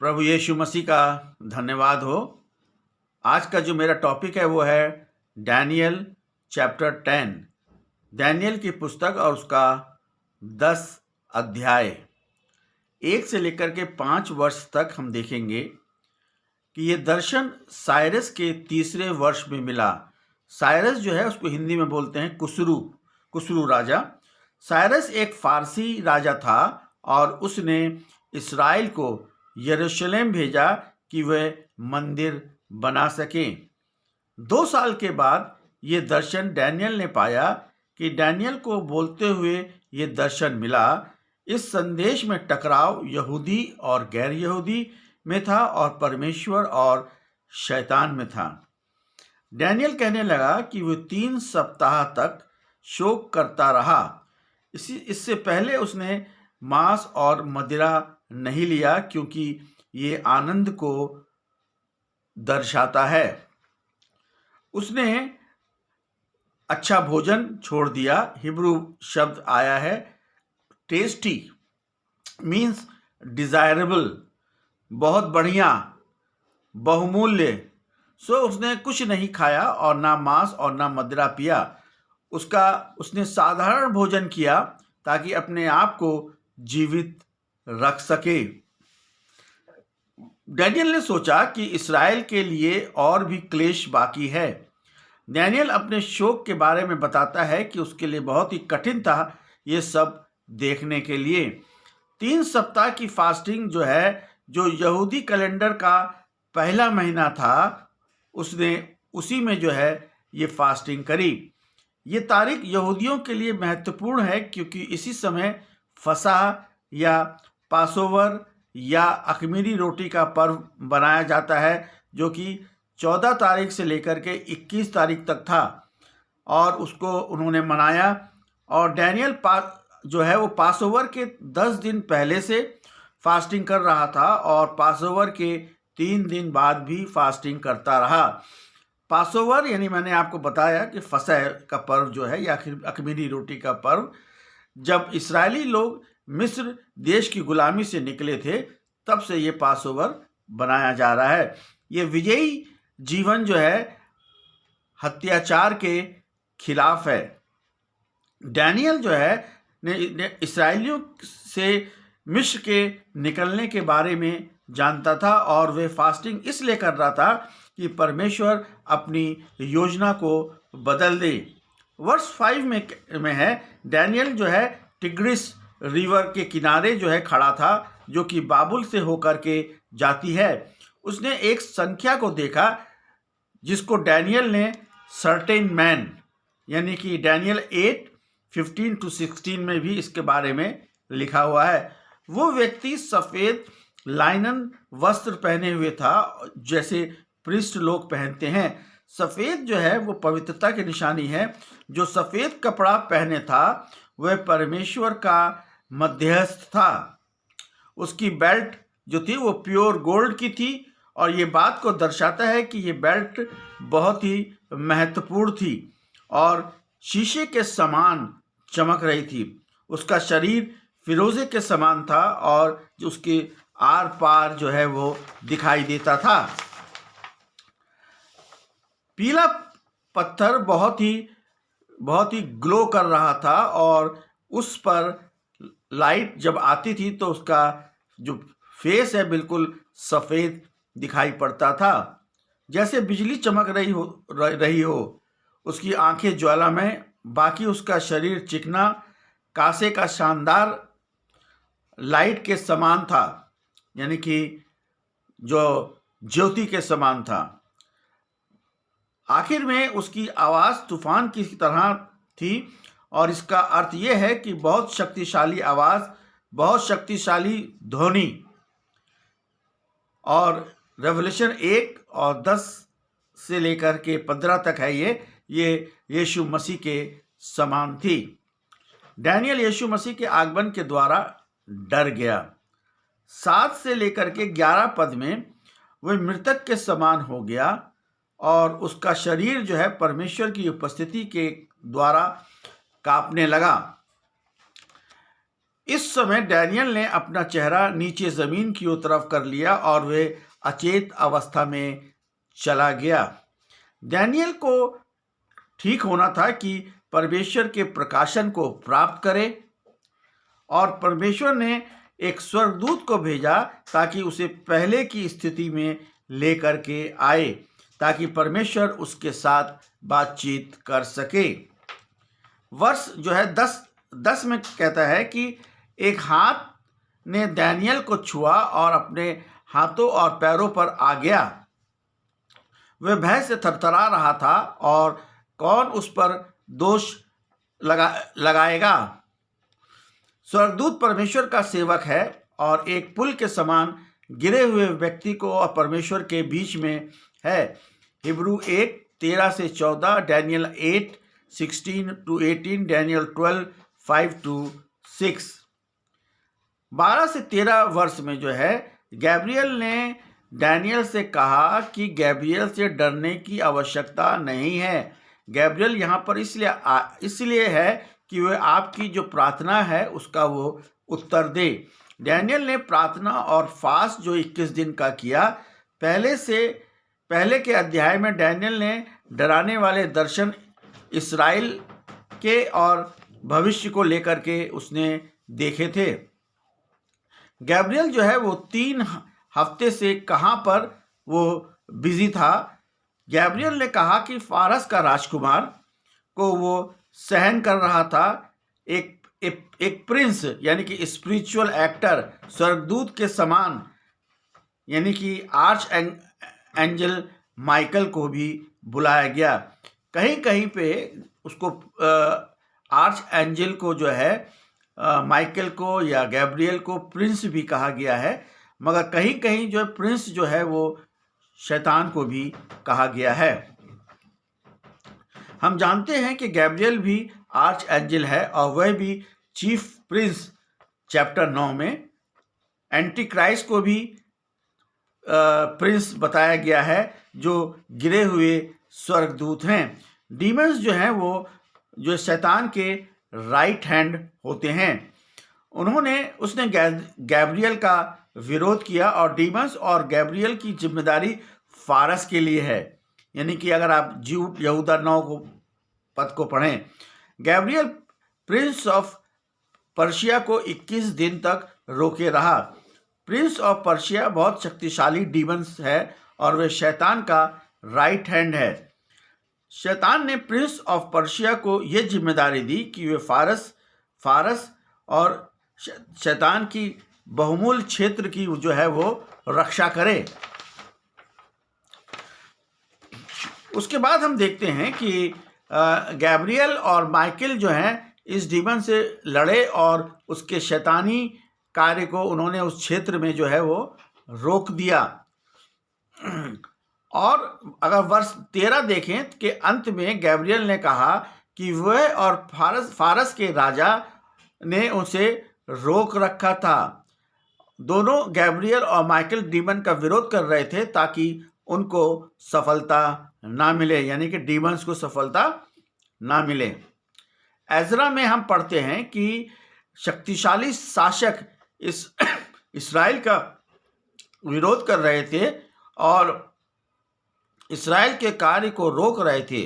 प्रभु यीशु मसीह का धन्यवाद हो। आज का जो मेरा टॉपिक है वो है डैनियल चैप्टर 10, डैनियल की पुस्तक और उसका 10 अध्याय 1 से लेकर के 5 वर्ष तक हम देखेंगे कि ये दर्शन साइरस के तीसरे वर्ष में मिला। साइरस जो है उसको हिंदी में बोलते हैं कुसरू राजा। साइरस एक फारसी राजा था और उसने इस्राएल को यरूशलेम भेजा कि वह मंदिर बना सके। 2 साल के बाद ये दर्शन डैनियल ने पाया कि डैनियल को बोलते हुए ये दर्शन मिला। इस संदेश में टकराव यहूदी और गैर यहूदी में था और परमेश्वर और शैतान में था। डैनियल कहने लगा कि वह 3 सप्ताह तक शोक करता रहा। इससे पहले उसने मांस और मदिरा नहीं लिया क्योंकि ये आनंद को दर्शाता है। उसने अच्छा भोजन छोड़ दिया। हिब्रू शब्द आया है टेस्टी, मीन्स डिजायरेबल, बहुत बढ़िया, बहुमूल्य। सो उसने कुछ नहीं खाया और ना मांस और ना मदिरा पिया। उसने साधारण भोजन किया ताकि अपने आप को जीवित रख सके। डैनियल ने सोचा कि इस्राएल के लिए और भी क्लेश बाकी है। डैनियल अपने शोक के बारे में बताता है कि उसके लिए बहुत ही कठिन था ये सब देखने के लिए। 3 सप्ताह की फास्टिंग जो है, जो यहूदी कैलेंडर का पहला महीना था, उसने उसी में जो है ये फास्टिंग करी। ये तारीख यहूदियों के लिए महत्वपूर्ण है क्योंकि इसी समय फसह या पासोवर या अख़मीरी रोटी का पर्व बनाया जाता है, जो कि 14 तारीख से लेकर के 21 तारीख तक था और उसको उन्होंने मनाया। और डैनियल जो है वो पासोवर के 10 दिन पहले से फास्टिंग कर रहा था और पासोवर के 3 दिन बाद भी फास्टिंग करता रहा। पासोवर यानी मैंने आपको बताया कि फसह का पर्व जो है या अख़मीरी रोटी का पर्व, जब इस्राएली लोग मिस्र देश की गुलामी से निकले थे तब से ये पासोवर बनाया जा रहा है। ये विजयी जीवन जो है हत्याचार के खिलाफ है। डैनियल जो है ने इस्राएलियों से मिस्र के निकलने के बारे में जानता था और वे फास्टिंग इसलिए कर रहा था कि परमेश्वर अपनी योजना को बदल दे। वर्ष 5 में है, डैनियल जो है टिग्रिस रिवर के किनारे जो है खड़ा था, जो कि बाबुल से होकर के जाती है। उसने एक संख्या को देखा जिसको डैनियल ने सर्टेन मैन यानी कि डैनियल 8:15-16 में भी इसके बारे में लिखा हुआ है। वो व्यक्ति सफ़ेद लाइनन वस्त्र पहने हुए था जैसे प्रिस्ट लोग पहनते हैं। सफ़ेद जो है वो पवित्रता की निशानी है। जो सफ़ेद कपड़ा पहने था वह परमेश्वर का मध्यस्थ था। उसकी बेल्ट जो थी वो प्योर गोल्ड की थी और ये बात को दर्शाता है कि ये बेल्ट बहुत ही महत्वपूर्ण थी और शीशे के समान चमक रही थी। उसका शरीर फिरोजे के समान था और जो उसके आर पार जो है वो दिखाई देता था। पीला पत्थर बहुत ही ग्लो कर रहा था और उस पर लाइट जब आती थी तो उसका जो फेस है बिल्कुल सफ़ेद दिखाई पड़ता था, जैसे बिजली चमक रही हो। उसकी आंखें ज्वालामय, बाकी उसका शरीर चिकना कांसे का शानदार लाइट के समान था, यानी कि जो ज्योति के समान था। आखिर में उसकी आवाज़ तूफान की तरह थी और इसका अर्थ यह है कि बहुत शक्तिशाली आवाज़, बहुत शक्तिशाली ध्वनि। और रेवलेशन 1 और 10 से लेकर के 15 तक है ये यीशु मसीह के समान थी। डैनियल यीशु मसीह के आगमन के द्वारा डर गया। 7 से लेकर के 11 पद में वह मृतक के समान हो गया और उसका शरीर जो है परमेश्वर की उपस्थिति के द्वारा कांपने लगा। इस समय डैनियल ने अपना चेहरा नीचे जमीन की ओर तरफ कर लिया और वे अचेत अवस्था में चला गया। डैनियल को ठीक होना था कि परमेश्वर के प्रकाशन को प्राप्त करे, और परमेश्वर ने एक स्वर्गदूत को भेजा ताकि उसे पहले की स्थिति में लेकर के आए, ताकि परमेश्वर उसके साथ बातचीत कर सके। वर्ष जो है 10 में कहता है कि एक हाथ ने डैनियल को छुआ और अपने हाथों और पैरों पर आ गया। वह भय से थरथरा रहा था और कौन उस पर दोष लगाएगा। स्वर्गदूत परमेश्वर का सेवक है और एक पुल के समान गिरे हुए व्यक्ति को और परमेश्वर के बीच में है। Hebrew 1:13-14, Daniel 8:16-18, Daniel 12:5-6। 12 से 13 वर्ष में जो है गैब्रियल ने डैनियल से कहा कि गैब्रियल से डरने की आवश्यकता नहीं है। गैब्रियल यहाँ पर इसलिए है कि वह आपकी जो प्रार्थना है उसका वो उत्तर दे। डैनियल ने प्रार्थना और फास्ट जो 21 दिन का किया। पहले के अध्याय में डैनियल ने डराने वाले दर्शन इस्राएल के और भविष्य को लेकर के उसने देखे थे। गैब्रियल जो है वो 3 हफ्ते से कहाँ पर वो बिजी था। गैब्रियल ने कहा कि फारस का राजकुमार को वो सहन कर रहा था। एक प्रिंस यानी कि स्पिरिचुअल एक्टर, स्वर्गदूत के समान, यानी कि आर्च एंजल माइकल को भी बुलाया गया। कहीं कहीं पे उसको आर्च एंजल को जो है माइकल को या गैब्रियल को प्रिंस भी कहा गया है, मगर कहीं कहीं जो प्रिंस जो है वो शैतान को भी कहा गया है। हम जानते हैं कि गैब्रियल भी आर्च एंजल है और वह भी चीफ प्रिंस चैप्टर 9 में। एंटी क्राइस्ट को भी प्रिंस बताया गया है जो गिरे हुए स्वर्गदूत हैं। डीमंस जो हैं वो जो शैतान के राइट हैंड होते हैं। उसने गैब्रियल का विरोध किया और डीमंस और गैब्रियल की जिम्मेदारी फारस के लिए है। यानी कि अगर आप यहूदा 9 पद को पढ़ें, गैब्रियल प्रिंस ऑफ पर्शिया को 21 दिन तक रोके रहा। प्रिंस ऑफ पर्शिया बहुत शक्तिशाली डीमंस है और वह शैतान का राइट हैंड है। शैतान ने प्रिंस ऑफ पर्शिया को यह जिम्मेदारी दी कि वे फारस और शैतान की बहुमूल्य क्षेत्र की जो है वो रक्षा करे। उसके बाद हम देखते हैं कि गैब्रियल और माइकल जो हैं इस डीमन से लड़े और उसके शैतानी कार्य को उन्होंने उस क्षेत्र में जो है वो रोक दिया। और अगर वर्ष 13 देखें कि अंत में गैब्रियल ने कहा कि वह और फारस के राजा ने उसे रोक रखा था। दोनों गैब्रियल और माइकल डीमन का विरोध कर रहे थे ताकि उनको सफलता ना मिले, यानी कि डीमंस को सफलता ना मिले। एजरा में हम पढ़ते हैं कि शक्तिशाली शासक इस्राएल का विरोध कर रहे थे और इस्राएल के कार्य को रोक रहे थे।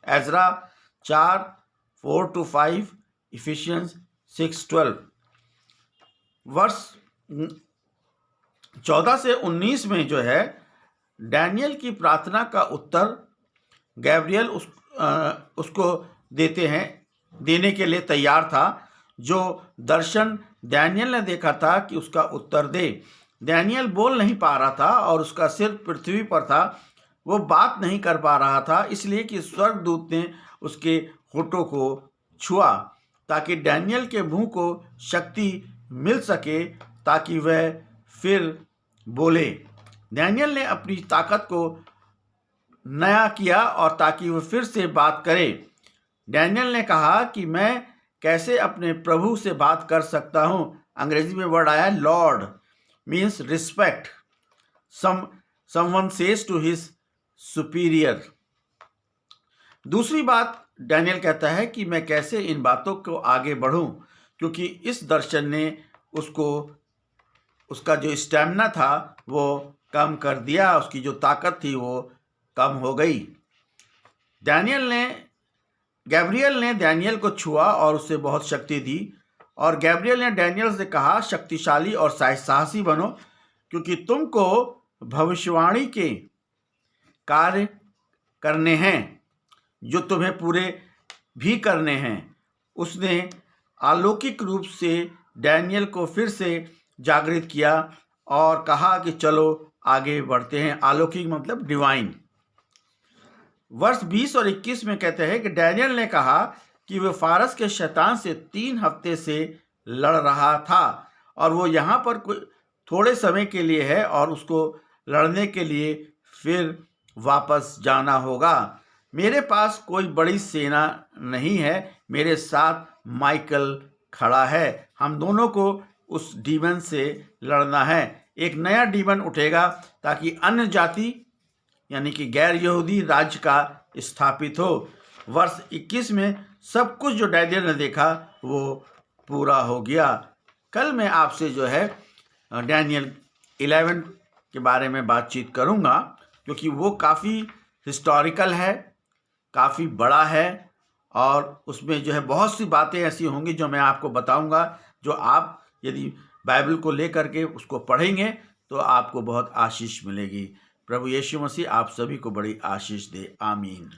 Ezra 4:4-5, efficiency 6:12। वर्ष 14 से 19 में जो है डैनियल की प्रार्थना का उत्तर गैब्रियल उसको देने के लिए तैयार था। जो दर्शन डैनियल ने देखा था कि उसका उत्तर दे। डैनियल बोल नहीं पा रहा था और उसका सिर पृथ्वी पर था, वो बात नहीं कर पा रहा था, इसलिए कि स्वर्गदूत ने उसके होठों को छुआ ताकि डैनियल के मुंह को शक्ति मिल सके ताकि वह फिर बोले। डैनियल ने अपनी ताकत को नया किया और ताकि वह फिर से बात करे। डैनियल ने कहा कि मैं कैसे अपने प्रभु से बात कर सकता हूँ। अंग्रेजी में वर्ड आया lord, means respect. Someone says to his superior. दूसरी बात डैनियल कहता है कि मैं कैसे इन बातों को आगे बढ़ूं, क्योंकि इस दर्शन ने उसका जो स्टैमिना था वो कम कर दिया, उसकी जो ताकत थी वो कम हो गई। गैब्रियल ने डैनियल को छुआ और उसे बहुत शक्ति दी, और गैब्रियल ने डैनियल से कहा, शक्तिशाली और साहसी बनो, क्योंकि तुमको भविष्यवाणी के कार्य करने हैं जो तुम्हें पूरे भी करने हैं। उसने अलौकिक रूप से डैनियल को फिर से जागृत किया और कहा कि चलो आगे बढ़ते हैं। अलौकिक मतलब डिवाइन। वर्ष 20 और 21 में कहते हैं कि डैनियल ने कहा कि वह फारस के शैतान से 3 हफ्ते से लड़ रहा था और वो यहाँ पर थोड़े समय के लिए है और उसको लड़ने के लिए फिर वापस जाना होगा। मेरे पास कोई बड़ी सेना नहीं है, मेरे साथ माइकल खड़ा है। हम दोनों को उस डीमन से लड़ना है। एक नया डीमन उठेगा ताकि अन्य जाति यानी कि गैर यहूदी राज्य का स्थापित हो। वर्ष 21 में सब कुछ जो डैनियल ने देखा वो पूरा हो गया। कल मैं आपसे जो है डैनियल 11 के बारे में बातचीत करूंगा, क्योंकि वो काफ़ी हिस्टोरिकल है, काफ़ी बड़ा है और उसमें जो है बहुत सी बातें ऐसी होंगी जो मैं आपको बताऊंगा, जो आप यदि बाइबल को लेकर के उसको पढ़ेंगे तो आपको बहुत आशीष मिलेगी। प्रभु यीशु मसीह आप सभी को बड़ी आशीष दे। आमीन।